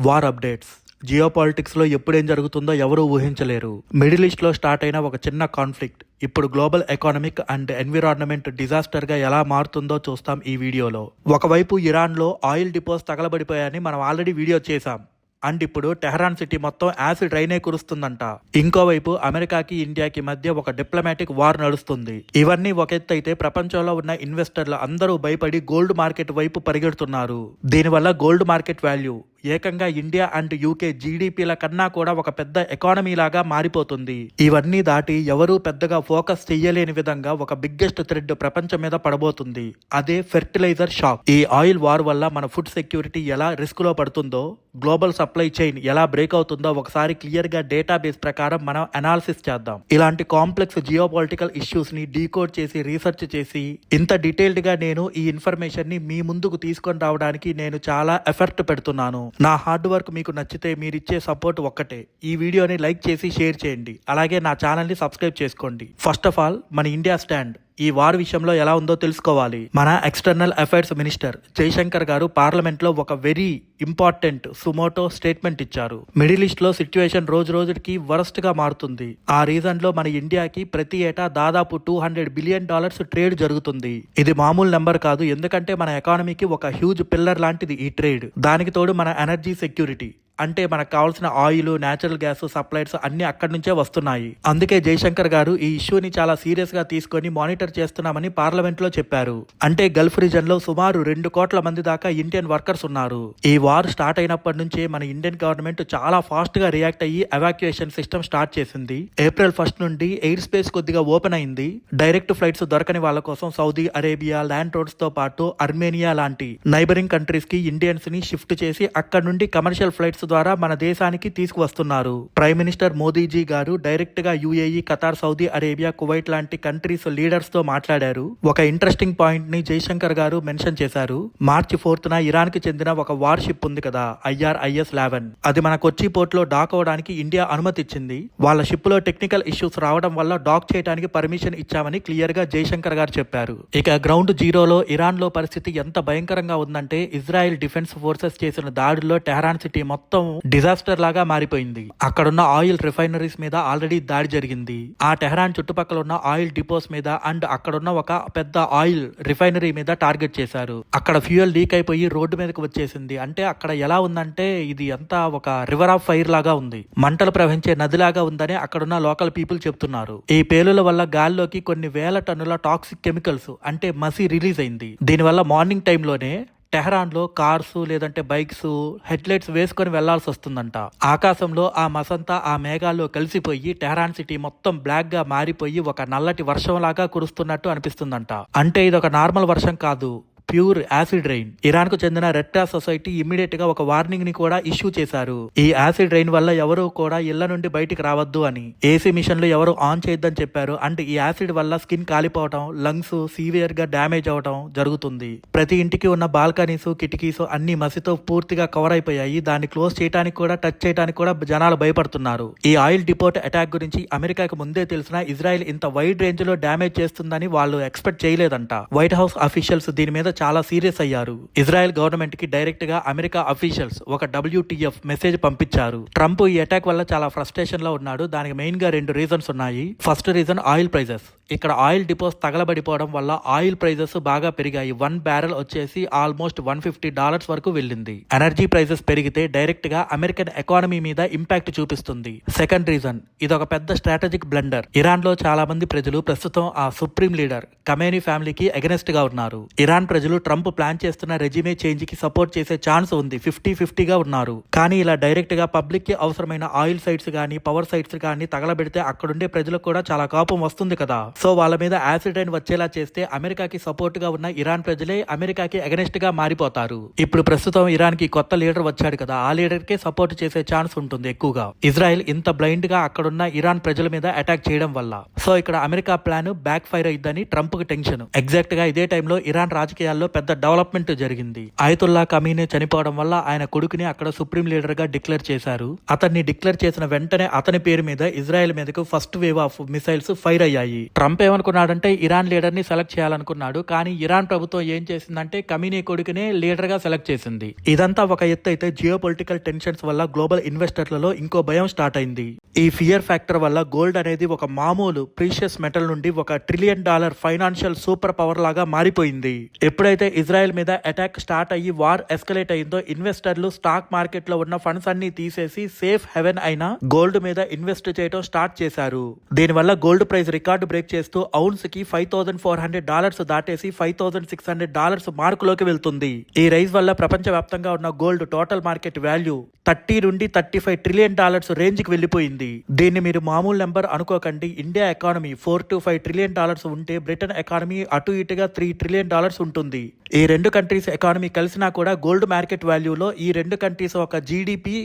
War updates. Jio పాలిటిక్స్లో ఎప్పుడేం జరుగుతుందో ఎవరూ ఊహించలేరు. మిడిల్ ఈస్ట్లో స్టార్ట్ అయిన ఒక చిన్న కాన్ఫ్లిక్ట్ ఇప్పుడు గ్లోబల్ ఎకానమిక్ అండ్ ఎన్విరాన్మెంట్ డిజాస్టర్గా ఎలా మారుతుందో చూస్తాం ఈ వీడియోలో. ఒకవైపు ఇరాన్లో ఆయిల్ డిపోస్ తగలబడిపోయాయని మనం ఆల్రెడీ వీడియో చేశాం. అండ్ ఇప్పుడు టెహరాన్ సిటీ మొత్తం యాసిడ్ రైనే కురుస్తుందంట. ఇంకోవైపు అమెరికాకి ఇండియాకి మధ్య ఒక డిప్లొమాటిక్ వార్ నడుస్తుంది. ఇవన్నీ ఒక ఎత్తు అయితే ప్రపంచంలో ఉన్న ఇన్వెస్టర్లు అందరూ భయపడి గోల్డ్ మార్కెట్ వైపు పరిగెడుతున్నారు. దీనివల్ల గోల్డ్ మార్కెట్ వాల్యూ ఏకంగా ఇండియా అండ్ యూకే జీడీపీల కన్నా కూడా ఒక పెద్ద ఎకానమీ లాగా మారిపోతుంది. ఇవన్నీ దాటి ఎవరూ పెద్దగా ఫోకస్ చెయ్యలేని విధంగా ఒక బిగ్గెస్ట్ థ్రెడ్ ప్రపంచం మీద పడబోతుంది. అదే ఫెర్టిలైజర్ షాక్. ఈ ఆయిల్ వార్ వల్ల మన ఫుడ్ సెక్యూరిటీ ఎలా రిస్క్ లో పడుతుందో, గ్లోబల్ సప్లై చైన్ ఎలా బ్రేక్ అవుతుందో ఒకసారి క్లియర్ గా డేటాబేస్ ప్రకారం మనం అనాలిసిస్ చేద్దాం. ఇలాంటి కాంప్లెక్స్ జియో పొలిటికల్ ఇష్యూస్ ని డీకోడ్ చేసి రీసెర్చ్ చేసి ఇంత డీటెయిల్డ్ గా నేను ఈ ఇన్ఫర్మేషన్ ని మీ ముందుకు తీసుకొని రావడానికి నేను చాలా ఎఫర్ట్ పెడుతున్నాను. నా హార్డ్ వర్క్ మీకు నచ్చితే మీరిచ్చే సపోర్ట్ ఒక్కటే. ఈ వీడియోని లైక్ చేసి షేర్ చేయండి. అలాగే నా ఛానల్ని సబ్స్క్రైబ్ చేసుకోండి. ఫస్ట్ ఆఫ్ ఆల్ మన ఇండియా స్టాండ్ ఈ వార్ విషయంలో ఎలా ఉందో తెలుసుకోవాలి. మన ఎక్స్టర్నల్ అఫైర్స్ మినిస్టర్ జైశంకర్ గారు పార్లమెంట్ లో ఒక వెరీ ఇంపార్టెంట్ సుమోటో స్టేట్మెంట్ ఇచ్చారు. మిడిల్ ఈస్ట్ లో సిచ్యువేషన్ రోజు రోజుకి వరస్ట్ గా మారుతుంది. ఆ రీజన్ లో మన ఇండియాకి ప్రతి ఏటా దాదాపు $200 బిలియన్ ట్రేడ్ జరుగుతుంది. ఇది మామూలు నెంబర్ కాదు, ఎందుకంటే మన ఎకానమీకి ఒక హ్యూజ్ పిల్లర్ లాంటిది ఈ ట్రేడ్. దానికి తోడు మన ఎనర్జీ సెక్యూరిటీ అంటే మనకు కావాల్సిన ఆయిల్, నేచురల్ గ్యాస్ సప్లైస్ అన్ని అక్కడి నుంచే వస్తున్నాయి. అందుకే జైశంకర్ గారు ఈ ఇష్యూని చాలా సీరియస్ గా తీసుకొని మానిటర్ చేస్తున్నామని పార్లమెంట్ లో చెప్పారు. అంటే గల్ఫ్ రీజన్ లో సుమారు 2 కోట్ల మంది దాకా ఇండియన్ వర్కర్స్ ఉన్నారు. ఈ వార్ స్టార్ట్ అయినప్పటి నుంచే మన ఇండియన్ గవర్నమెంట్ చాలా ఫాస్ట్ గా రియాక్ట్ అయ్యి ఎవాక్యుయేషన్ సిస్టమ్ స్టార్ట్ చేసింది. ఏప్రిల్ 1 నుండి ఎయిర్ స్పేస్ కొద్దిగా ఓపెన్ అయింది. డైరెక్ట్ ఫ్లైట్స్ దొరకని వాళ్ళ కోసం సౌదీ అరేబియా, ల్యాండ్ రోడ్స్ తో పాటు అర్మేనియా లాంటి నైబరింగ్ కంట్రీస్ కి ఇండియన్స్ ని షిఫ్ట్ చేసి అక్కడ నుండి కమర్షియల్ ఫ్లైట్స్ ద్వారా మన దేశానికి తీసుకువస్తున్నారు. ప్రైమ్ మినిస్టర్ మోదీజీ గారు డైరెక్ట్ గా UAE, Qatar, Saudi Arabia, Kuwait లాంటి కంట్రీస్ లీడర్స్ తో మాట్లాడారు. ఒక ఇంట్రెస్టింగ్ పాయింట్ ని జైశంకర్ గారు మెన్షన్ చేశారు. మార్చి 4న ఇరాన్ కి చెందిన ఒక వార్ షిప్ ఉంది కదా, IRIS-11. అది మన కొచ్చి పోర్ట్ లో డాక్ అవడానికి ఇండియా అనుమతి ఇచ్చింది. వాళ్ళ షిప్ లో టెక్నికల్ ఇష్యూస్ రావడం వల్ల డాక్ చేయడానికి పర్మిషన్ ఇచ్చామని క్లియర్ గా జైశంకర్ గారు చెప్పారు. ఇక గ్రౌండ్ జీరోలో ఇరాన్ లో పరిస్థితి ఎంత భయంకరంగా ఉందంటే ఇజ్రాయెల్ డిఫెన్స్ ఫోర్సెస్ చేసిన దాడుల్లో టెహరాన్ సిటీ మొత్తం డిజాస్టర్ లాగా మారిపోయింది. అక్కడున్న ఆయిల్ రిఫైనరీస్ మీద ఆల్రెడీ దాడి జరిగింది. ఆ టెహరాన్ చుట్టుపక్కల ఉన్న ఆయిల్ డిపోస్ మీద అండ్ అక్కడున్న ఒక పెద్ద ఆయిల్ రిఫైనరీ మీద టార్గెట్ చేశారు. అక్కడ ఫ్యూయల్ లీక్ అయిపోయి రోడ్డు మీదకి వచ్చేసింది. అంటే అక్కడ ఎలా ఉందంటే ఇది అంతా ఒక రివర్ ఆఫ్ ఫైర్ లాగా ఉంది, మంటలు ప్రవహించే నదిలాగా ఉందని అక్కడున్న లోకల్ పీపుల్ చెప్తున్నారు. ఈ పేలుల వల్ల గాల్లోకి కొన్ని వేల టన్నుల టాక్సిక్ కెమికల్స్ అంటే మసి రిలీజ్ అయింది. దీనివల్ల మార్నింగ్ టైంలోనే టెహరాన్ లో కార్స్ లేదంటే బైక్స్ హెడ్ లైట్స్ వేసుకొని వెళ్లాల్సి వస్తుందంట. ఆకాశంలో ఆ మసంతా ఆ మేఘాల్లో కలిసిపోయి టెహరాన్ సిటీ మొత్తం బ్లాక్ గా మారిపోయి ఒక నల్లటి వర్షం లాగా కురుస్తున్నట్టు అనిపిస్తుందంట. అంటే ఇది ఒక నార్మల్ వర్షం కాదు, ప్యూర్ యాసిడ్ రైన్. ఇరాన్ కు చెందిన రెడ్ క్రాస్ సొసైటీ ఇమ్మీడియట్ గా ఒక వార్నింగ్ ని కూడా ఇష్యూ చేశారు. ఈ యాసిడ్ రైన్ వల్ల ఎవరు కూడా ఇళ్ల నుండి బయటికి రావద్దు అని, ఏసీ మిషన్లు ఎవరు ఆన్ చేయొద్దని చెప్పారు. అండ్ ఈ యాసిడ్ వల్ల స్కిన్ కాలిపోవడం, లంగ్స్ సివియర్ గా డ్యామేజ్ అవడం జరుగుతుంది. ప్రతి ఇంటికి ఉన్న బాల్కనీస్, కిటికీస్ అన్ని మసితో పూర్తిగా కవర్ అయిపోయాయి. దాన్ని క్లోజ్ చేయడానికి కూడా, టచ్ చేయడానికి కూడా జనాలు భయపడుతున్నారు. ఈ ఆయిల్ డిపోట్ అటాక్ గురించి అమెరికాకి ముందే తెలిసిన ఇజ్రాయెల్ ఇంత వైడ్ రేంజ్ లో డ్యామేజ్ చేస్తుందని వాళ్ళు ఎక్స్పెక్ట్ చేయలేదంట. వైట్ హౌస్ అఫీషియల్స్ దీని మీద చాలా సీరియస్ అయ్యారు. ఇజ్రాయెల్ గవర్నమెంట్ కి డైరెక్ట్ గా అమెరికా అఫీషియల్స్ ఒక WTF మెసేజ్ పంపించారు. ట్రంప్ ఈ అటాక్ వల్ల చాలా ఫ్రస్ట్రేషన్ లో ఉన్నాడు. దానికి మెయిన్ గా 2 రీజన్స్ ఉన్నాయి. First reason oil prices. ఇక్కడ ఆయిల్ డిపోస్ తగలబడిపోవడం వల్ల ఆయిల్ ప్రైజెస్ బాగా పెరిగాయి. 1 బ్యారెల్ వచ్చేసి ఆల్మోస్ట్ $150 వరకు వెళ్ళింది. ఎనర్జీ ప్రైజెస్ పెరిగితే డైరెక్ట్ గా అమెరికన్ ఎకానమీ మీద ఇంపాక్ట్ చూపిస్తుంది. సెకండ్ రీజన్, ఇది ఒక పెద్ద స్ట్రాటజిక్ బ్లండర్. ఇరాన్ లో చాలా మంది ప్రజలు ప్రస్తుతం ఆ సుప్రీం లీడర్ ఖమేనీ ఫ్యామిలీకి అగెనెస్ట్ గా ఉన్నారు. ఇరాన్ ప్రజలు ట్రంప్ ప్లాన్ చేస్తున్న రెజిమే చేంజ్ కి సపోర్ట్ చేసే ఛాన్స్ ఉంది. 50-50 గా ఉన్నారు. కానీ ఇలా డైరెక్ట్ గా పబ్లిక్ కి అవసరమైన ఆయిల్ సైట్స్ గానీ, పవర్ సైట్స్ గానీ తగలబెడితే అక్కడుండే ప్రజలకు కూడా చాలా కోపం వస్తుంది కదా. సో వాళ్ళ మీద యాసిడ్ రైన్ వచ్చేలా చేస్తే అమెరికాకి సపోర్ట్ గా ఉన్న ఇరాన్ ప్రజలే అమెరికాకి అగెనెస్ట్ గా మారిపోతారు. ఇప్పుడు ప్రస్తుతం ఇరాన్ కి కొత్త లీడర్ వచ్చాడు కదా, ఆ లీడర్ కే సపోర్ట్ చేసే ఛాన్స్ ఉంటుంది ఎక్కువగా. ఇజ్రాయెల్ ఇంత బ్లైండ్ గా అక్కడున్న ఇరాన్ ప్రజల మీద అటాక్ చేయడం వల్ల. సో ఇక్కడ అమెరికా ప్లాన్ బ్యాక్ ఫైర్ అయ్యిందని ట్రంప్ కి టెన్షన్. ఎగ్జాక్ట్ గా ఇదే టైంలో ఇరాన్ రాజకీయాలు రాజకీయాల్లో పెద్ద డెవలప్మెంట్ జరిగింది. ఆయతుల్లా ఖమీనీ చనిపోవడం వల్ల ఆయన కొడుకుని అక్కడ సుప్రీం లీడర్ గా డిక్లేర్ చేశారు. అతన్ని డిక్లేర్ చేసిన వెంటనే అతని పేరు మీద ఇజ్రాయెల్ మీదకు first wave of missiles fire అయ్యాయి. ట్రంప్ ఏమనుకున్నాడంటే ఇరాన్ లీడర్ ని సెలెక్ట్ చేయాలనుకున్నాడు. కానీ ఇరాన్ ప్రభుత్వం ఏం చేసిందంటే ఖమీనీ కొడుకునే లీడర్ గా సెలెక్ట్ చేసింది. ఇదంతా ఒక ఎత్తు అయితే జియో పొలిటికల్ టెన్షన్స్ వల్ల గ్లోబల్ ఇన్వెస్టర్లలో ఇంకో భయం స్టార్ట్ అయింది. ఈ ఫియర్ ఫ్యాక్టర్ వల్ల గోల్డ్ అనేది ఒక మామూలు ప్రీషియస్ మెటల్ నుండి ఒక $1 ట్రిలియన్ ఫైనాన్షియల్ సూపర్ పవర్ లాగా మారిపోయింది. ఎప్పుడైతే ఇజ్రాయెల్ మీద అటాక్ స్టార్ట్ అయ్యి వార్ ఎస్కలేట్ అయిందో ఇన్వెస్టర్లు స్టాక్ మార్కెట్ లో ఉన్న ఫండ్స్ అన్ని తీసేసి సేఫ్ హెవెన్ అయిన గోల్డ్ మీద ఇన్వెస్ట్ చేయడం స్టార్ట్ చేశారు. దీనివల్ల గోల్డ్ ప్రైస్ రికార్డు బ్రేక్ చేస్తూ ఔన్స్ కి $5,400 దాటేసి $5,600 మార్కులోకి వెళ్తుంది. ఈ రైజ్ వల్ల ప్రపంచ వ్యాప్తంగా ఉన్న గోల్డ్ టోటల్ మార్కెట్ వాల్యూ $30 నుండి $35 ట్రిలియన్ రేంజ్ కి వెళ్లిపోయింది. దీన్ని మీరు మామూలు నెంబర్ అనుకోకండి. ఇండియా ఎకానమీ $4 to $5 ట్రిలియన్ ఉంటే బ్రిటన్ ఎకానమీ అటు ఇటుగా $3 ట్రిలియన్ ఉంటుంది. ఈ రెండు కంట్రీస్ ఎకానమీ కలిసినా కూడా గోల్డ్ మార్కెట్ వాల్యూలో ఈ రెండు కంట్రీస్ ఒక జీడిపి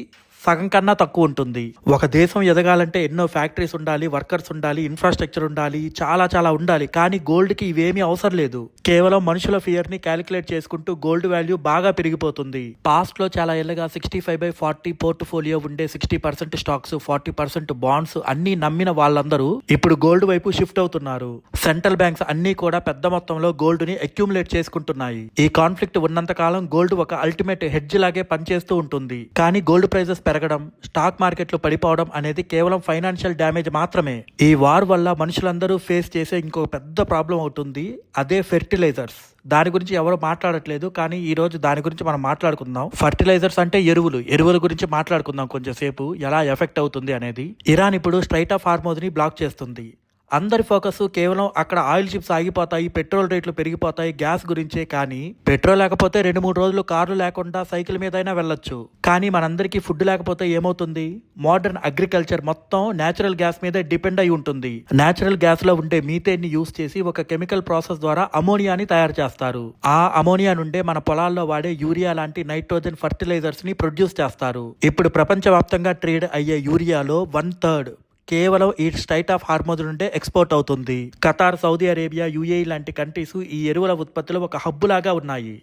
సగం కన్నా తక్కువ ఉంటుంది. ఒక దేశం ఎదగాలంటే ఎన్నో ఫ్యాక్టరీస్ ఉండాలి, వర్కర్స్ ఉండాలి, ఇన్ఫ్రాస్ట్రక్చర్ ఉండాలి, చాలా ఉండాలి. కానీ గోల్డ్ కి ఇవేమీ అవసరం లేదు. కేవలం మనుషుల ఫియర్ ని క్యాలిక్యులేట్ చేసుకుంటూ గోల్డ్ వాల్యూ బాగా పెరిగిపోతుంది. పాస్ట్ లో చాలా ఏళ్ళగా 65/40 పోర్ట్ఫోలియో ఉండే 60% స్టాక్స్, 40% బాండ్స్ అన్ని నమ్మిన వాళ్ళందరూ ఇప్పుడు గోల్డ్ వైపు షిఫ్ట్ అవుతున్నారు. సెంట్రల్ బ్యాంక్స్ అన్ని కూడా పెద్ద మొత్తంలో గోల్డ్ ని అక్యూములేట్ చేసుకుంటున్నాయి. ఈ కాన్ఫ్లిక్ట్ ఉన్నంత కాలం గోల్డ్ ఒక అల్టిమేట్ హెడ్జ్ లాగే పనిచేస్తూ ఉంటుంది. కానీ గోల్డ్ ప్రైజెస్ పెరగడం, స్టాక్ మార్కెట్లు పడిపోవడం అనేది కేవలం ఫైనాన్షియల్ డ్యామేజ్ మాత్రమే. ఈ వార్ వల్ల మనుషులందరూ ఫేస్ చేసే ఇంకో పెద్ద ప్రాబ్లం అవుతుంది. అదే ఫెర్టిలైజర్స్. దాని గురించి ఎవరు మాట్లాడట్లేదు, కానీ ఈ రోజు దాని గురించి మనం మాట్లాడుకుందాం. ఫర్టిలైజర్స్ అంటే ఎరువుల గురించి మాట్లాడుకుందాం కొంచెంసేపు, ఎలా ఎఫెక్ట్ అవుతుంది అనేది. ఇరాన్ ఇప్పుడు స్ట్రైట్ ఆఫ్ హార్మోజ్ ని బ్లాక్ చేస్తుంది. అందరి ఫోకస్ కేవలం అక్కడ ఆయిల్ షిప్స్ ఆగిపోతాయి, పెట్రోల్ రేట్లు పెరిగిపోతాయి, గ్యాస్ గురించే. కానీ పెట్రోల్ లేకపోతే 2-3 రోజులు కార్లు లేకుండా సైకిల్ మీద అయినా వెళ్ళొచ్చు. కానీ మనందరికీ ఫుడ్ లేకపోతే ఏమవుతుంది? మోడర్న్ అగ్రికల్చర్ మొత్తం నేచురల్ గ్యాస్ మీద డిపెండ్ అయి ఉంటుంది. నేచురల్ గ్యాస్ లో ఉండే మీథేన్ ని యూస్ చేసి ఒక కెమికల్ ప్రాసెస్ ద్వారా అమోనియాని తయారు చేస్తారు. ఆ అమోనియా నుండే మన పొలాల్లో వాడే యూరియా లాంటి నైట్రోజన్ ఫర్టిలైజర్స్ ని ప్రొడ్యూస్ చేస్తారు. ఇప్పుడు ప్రపంచవ్యాప్తంగా ట్రేడ్ అయ్యే యూరియాలో 1/3 కేవలం ఈ స్ట్రైట్ ఆఫ్ హార్మోజ్ నుండే ఎక్స్పోర్ట్ అవుతుంది. ఖతార్, సౌదీ అరేబియా, యుఏఈ లాంటి కంట్రీస్ ఈ ఎరువుల ఉత్పత్తిలో ఒక హబ్బు లాగా ఉన్నాయి.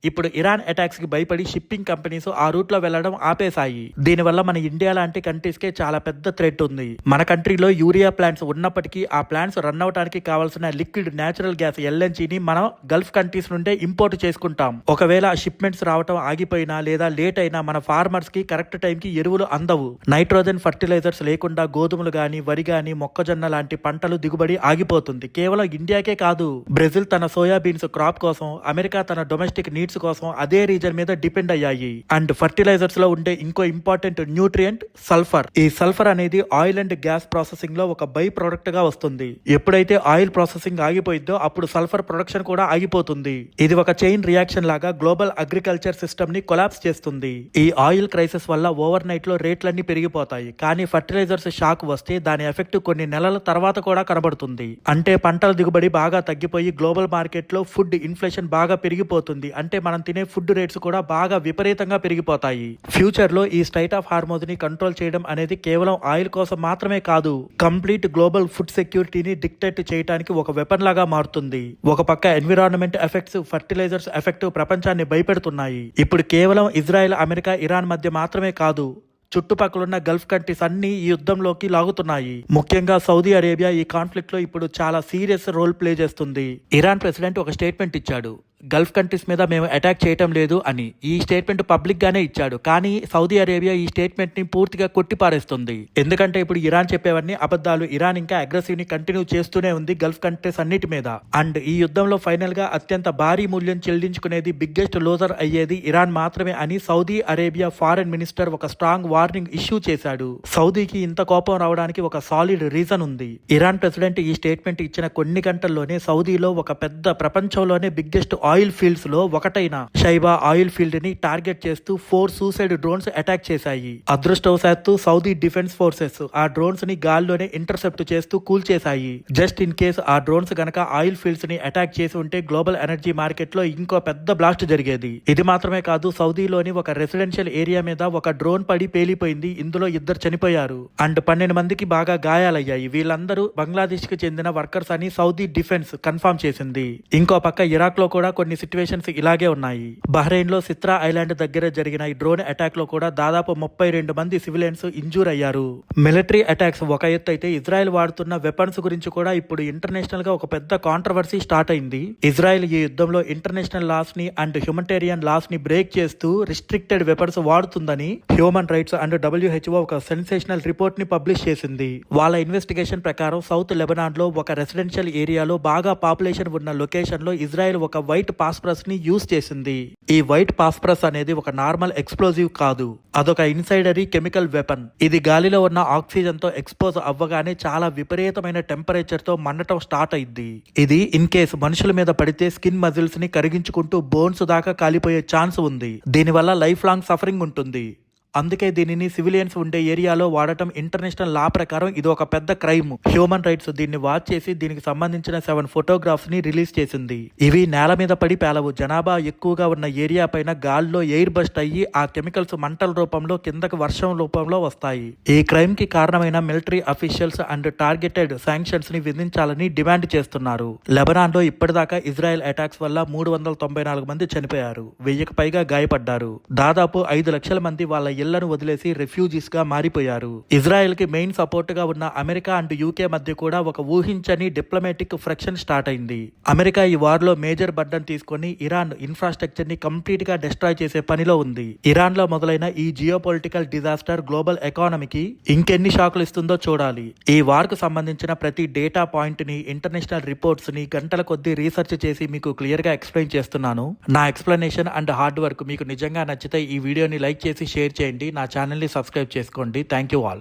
ఇప్పుడు ఇరాన్ అటాక్స్ కి భయపడి షిప్పింగ్ కంపెనీస్ ఆ రూట్ లో వెళ్లడం ఆపేశాయి. దీనివల్ల మన ఇండియా లాంటి కంట్రీస్ కే చాలా పెద్ద థ్రెట్ ఉంది. మన కంట్రీలో యూరియా ప్లాంట్స్ ఉన్నప్పటికీ ఆ ప్లాంట్స్ రన్ అవడానికి కావాల్సిన లిక్విడ్ నేచురల్ గ్యాస్ LNG ని మనం గల్ఫ్ కంట్రీస్ నుండే ఇంపోర్ట్ చేసుకుంటాం. ఒకవేళ షిప్మెంట్స్ రావటం ఆగిపోయినా లేదా లేట్ అయినా మన ఫార్మర్స్ కి కరెక్ట్ టైం కి ఎరువులు అందవు. నైట్రోజన్ ఫర్టిలైజర్స్ లేకుండా గోధుమలు గాని, వరి గాని, మొక్కజొన్న లాంటి పంటలు దిగుబడి ఆగిపోతుంది. కేవలం ఇండియాకే కాదు, బ్రెజిల్ తన సోయాబీన్స్ క్రాప్ కోసం, అమెరికా తన డొమెస్టిక్ నీడ్స్ కోసం అదే రీజన్ మీద డిపెండ్ అయ్యాయి. అండ్ ఫర్టిలైజర్స్ లో ఉండే ఇంకో ఇంపార్టెంట్ న్యూట్రియంట్ సల్ఫర్. ఈ సల్ఫర్ అనేది ఆయిల్ అండ్ గ్యాస్ ప్రాసెసింగ్ లో ఒక బై ప్రొడక్ట్ గా వస్తుంది. ఎప్పుడైతే ఆయిల్ ప్రాసెసింగ్ ఆగిపోయిందో అప్పుడు సల్ఫర్ ప్రొడక్షన్ కూడా ఆగిపోతుంది. ఇది ఒక చైన్ రియాక్షన్ లాగా గ్లోబల్ అగ్రికల్చర్ సిస్టమ్ ని కొలాప్స్ చేస్తుంది. ఈ ఆయిల్ క్రైసిస్ వల్ల ఓవర్ నైట్ లో రేట్లన్నీ పెరిగిపోతాయి. కానీ ఫర్టిలైజర్స్ షాక్ వస్తే దాని ఎఫెక్ట్ కొన్ని నెలల తర్వాత కూడా కనబడుతుంది. అంటే పంటల దిగుబడి బాగా తగ్గిపోయి గ్లోబల్ మార్కెట్ లో ఫుడ్ ఇన్ఫ్లేషన్ బాగా పెరిగిపోతుంది. అంటే మనం తినే ఫుడ్ రేట్స్ కూడా బాగా విపరీతంగా పెరిగిపోతాయి. ఫ్యూచర్ లో ఈ స్ట్రైట్ ఆఫ్ హార్మోజ్ ని కంట్రోల్ చేయడం అనేది కేవలం ఆయిల్ కోసం మాత్రమే కాదు, కంప్లీట్ గ్లోబల్ ఫుడ్ సెక్యూరిటీని డిక్టేట్ చేయడానికి ఒక వెపన్ లాగా మారుతుంది. ఒక పక్క ఎన్విరాన్మెంట్ ఎఫెక్ట్స్, ఫర్టిలైజర్స్ ఎఫెక్ట్ ప్రపంచాన్ని భయపెడుతున్నాయి. ఇప్పుడు కేవలం ఇజ్రాయెల్, అమెరికా, ఇరాన్ మధ్య మాత్రమే కాదు, చుట్టుపక్కలున్న గల్ఫ్ కంట్రీస్ అన్ని ఈ యుద్ధంలోకి లాగుతున్నాయి. ముఖ్యంగా సౌదీ అరేబియా ఈ కాన్ఫ్లిక్ట్ లో ఇప్పుడు చాలా సీరియస్ రోల్ ప్లే చేస్తుంది. ఇరాన్ ప్రెసిడెంట్ ఒక స్టేట్మెంట్ ఇచ్చాడు, గల్ఫ్ కంట్రీస్ మీద మేము అటాక్ చేయటం లేదు అని. ఈ స్టేట్మెంట్ పబ్లిక్ గానే ఇచ్చాడు. కానీ సౌదీ అరేబియా ఈ స్టేట్మెంట్ ని పూర్తిగా కొట్టిపారేస్తుంది. ఎందుకంటే ఇప్పుడు ఇరాన్ చెప్పేవన్నీ అబద్ధాలు. ఇరాన్ ఇంకా అగ్రెసివ్ ని కంటిన్యూ చేస్తూనే ఉంది గల్ఫ్ కంట్రీస్ అన్నిటి మీద. అండ్ ఈ యుద్ధంలో ఫైనల్ గా అత్యంత భారీ మూల్యం చెల్లించుకునేది, బిగ్గెస్ట్ లోజర్ అయ్యేది ఇరాన్ మాత్రమే అని సౌదీ అరేబియా ఫారెన్ మినిస్టర్ ఒక స్ట్రాంగ్ వార్నింగ్ ఇష్యూ చేశాడు. సౌదీకి ఇంత కోపం రావడానికి ఒక సాలిడ్ రీజన్ ఉంది. ఇరాన్ ప్రెసిడెంట్ ఈ స్టేట్మెంట్ ఇచ్చిన కొన్ని గంటల్లోనే సౌదీలో ఒక పెద్ద, ప్రపంచంలోనే బిగ్గెస్ట్ ఆయిల్ ఫీల్డ్స్ లో ఒకటైన షైబా ఆయిల్ ఫీల్డ్ ని టార్గెట్ చేస్తూ 4 సూసైడ్ డ్రోన్స్ అటాక్ చేశాయి. అదృష్టవశాత్తు సౌదీ డిఫెన్స్ ఫోర్సెస్ ఆ డ్రోన్స్ ని గాల్లోనే ఇంటర్సెప్ట్ చేస్తూ కూల్చేశాయి. జస్ట్ ఇన్ కేస్ ఆ డ్రోన్స్ గనక ఆయిల్ ఫీల్డ్స్ ని అటాక్ చేసి ఉంటే గ్లోబల్ ఎనర్జీ మార్కెట్ లో ఇంకో పెద్ద బ్లాస్ట్ జరిగేది. ఇది మాత్రమే కాదు, సౌదీలోని ఒక రెసిడెన్షియల్ ఏరియా మీద ఒక డ్రోన్ పడి పేలిపోయింది. ఇందులో 2 చనిపోయారు అండ్ 12 మందికి బాగా గాయాలయ్యాయి. వీళ్ళందరూ బంగ్లాదేశ్ కి చెందిన వర్కర్స్ అని సౌదీ డిఫెన్స్ కన్ఫర్మ్ చేసింది. ఇంకో పక్క ఇరాక్ లో కూడా కొన్ని సిచ్యువేషన్స్ ఇలాగే ఉన్నాయి. బహ్రెయిన్ లో సిత్రా ఐలాండ్ దగ్గర జరిగిన ఈ డ్రోన్ అటాక్ లో కూడా దాదాపు 32 మంది సివిలియన్స్ ఇంజూర్ అయ్యారు. మిలిటరీ అటాక్స్ ఒక ఎత్తు అయితే ఇజ్రాయెల్ వాడుతున్న వెపన్స్ గురించి కూడా ఇప్పుడు ఇంటర్నేషనల్ గా ఒక పెద్ద కాంట్రవర్సీ స్టార్ట్ అయింది. ఇజ్రాయెల్ ఈ యుద్ధంలో ఇంటర్నేషనల్ లాస్ ని అండ్ హ్యూమనిటేరియన్ లాస్ ని బ్రేక్ చేస్తూ రిస్ట్రిక్టెడ్ వెపన్స్ వాడుతుందని హ్యూమన్ రైట్స్ అండ్ WHO ఒక సెన్సేషనల్ రిపోర్ట్ ని పబ్లిష్ చేసింది. వాళ్ళ ఇన్వెస్టిగేషన్ ప్రకారం సౌత్ లెబనాన్ లో ఒక రెసిడెన్షియల్ ఏరియాలో బాగా పాపులేషన్ ఉన్న లొకేషన్ లో ఇజ్రాయెల్ ఒక వైట్ పాస్పరస్ ని యూజ్ చేసింది. ఈ వైట్ పాస్పరస్ అనేది ఒక నార్మల్ ఎక్స్ప్లోజివ్ కాదు, అదొక ఇన్సైడరీ కెమికల్ వెపన్. ఇది గాలిలో ఉన్న ఆక్సిజన్ తో ఎక్స్పోజ్ అవ్వగానే చాలా విపరీతమైన టెంపరేచర్ తో మండటం స్టార్ట్ అయింది. ఇది ఇన్ కేస్ మనుషుల మీద పడితే స్కిన్ మజిల్స్ ని కరిగించుకుంటూ బోన్స్ దాకా కాలిపోయే ఛాన్స్ ఉంది. దీనివల్ల లైఫ్ లాంగ్ సఫరింగ్ ఉంటుంది. అందుకే దీనిని సివిలియన్స్ ఉండే ఏరియాలో వాడటం ఇంటర్నేషనల్ లా ప్రకారం ఇది ఒక పెద్ద క్రైమ్. హ్యూమన్ రైట్స్ దీన్ని వాచ్ చేసి దీనికి సంబంధించిన 7 ఫోటోగ్రాఫ్స్ ని రిలీజ్ చేసింది. ఇవి నేల మీద పడి పేలవు. జనాభా ఎక్కువగా ఉన్న ఏరియా పైన గాల్లో ఎయిర్ బస్ట్ అయ్యి ఆ కెమికల్స్ మంటల రూపంలో కిందకి వర్షం రూపంలో వస్తాయి. ఈ క్రైమ్ కి కారణమైన military officials and targeted sanctions ని విధించాలని డిమాండ్ చేస్తున్నారు. లెబనాన్ లో ఇప్పటిదాకా ఇజ్రాయెల్ అటాక్స్ వల్ల 394 మంది చనిపోయారు, 1000కి పైగా గాయపడ్డారు. దాదాపు 5 లక్షల మంది వాళ్ళ ఇళ్లను వదిలేసి రెఫ్యూజీస్ గా మారిపోయారు. ఇజ్రాయెల్ కి మెయిన్ సపోర్ట్ గా ఉన్న అమెరికా అండ్ యూకే మధ్య కూడా ఒక ఊహించని డిప్లొమాటిక్ ఫ్రిక్షన్ స్టార్ట్ అయింది. అమెరికా ఈ వార్ లో మేజర్ బర్డన్ తీసుకొని ఇరాన్ ఇన్ఫ్రాస్ట్రక్చర్ ని కంప్లీట్ గా డిస్ట్రాయ్ చేసే పనిలో ఉంది. ఇరాన్ లో మొదలైన ఈ జియోపొలిటికల్ డిజాస్టర్ గ్లోబల్ ఎకానమీకి ఇంకెన్ని షాకులు ఇస్తుందో చూడాలి. ఈ వార్ కు సంబంధించిన ప్రతి డేటా పాయింట్ ని, ఇంటర్నేషనల్ రిపోర్ట్స్ ని గంటల కొద్దీ రీసెర్చ్ చేసి మీకు క్లియర్ గా ఎక్స్ప్లెయిన్ చేస్తున్నాను. నా ఎక్స్ప్లెనేషన్ అండ్ హార్డ్ వర్క్ మీకు నిజంగా నచ్చితే ఈ వీడియోని లైక్ చేసి షేర్ చేయండి. నా ఛానల్ని సబ్స్క్రైబ్ చేసుకోండి. Thank you all.